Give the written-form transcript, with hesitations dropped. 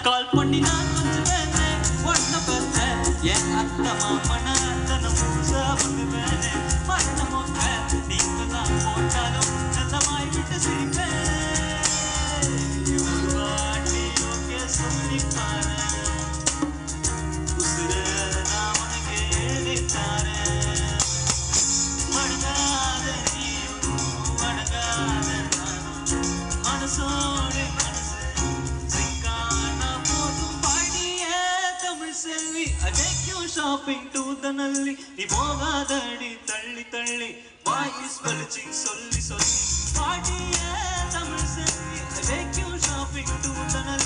கால் பண்ணி நான் கொஞ்சுவேனே ஒன்ன பேச என் அத்த மாமன அத்தனை முழுசா பண்ணுவேனே மண்ண மொக்க நீங்க தான் போட்டாலும் நல்லமாய் விட்டு சிரிப்பேன் ஒரு வாட்டி ஓகே சொல்லி பாரு உசுர நான் உனக்கு ஏறித்தாரேன் மடங்காத நீயும் மடங்காத நானும் மனசோடு மனசு சிங்கான போதும் பாடிய தமிழ் செல்வி I take you shopping to the நல்லி நீ போகாதடி தள்ளி தள்ளி வாய்ஸ் வலிச்சு சொல்லி சொல்லி பாடிய தமிழ் செல்வி I take you shopping to the Nalli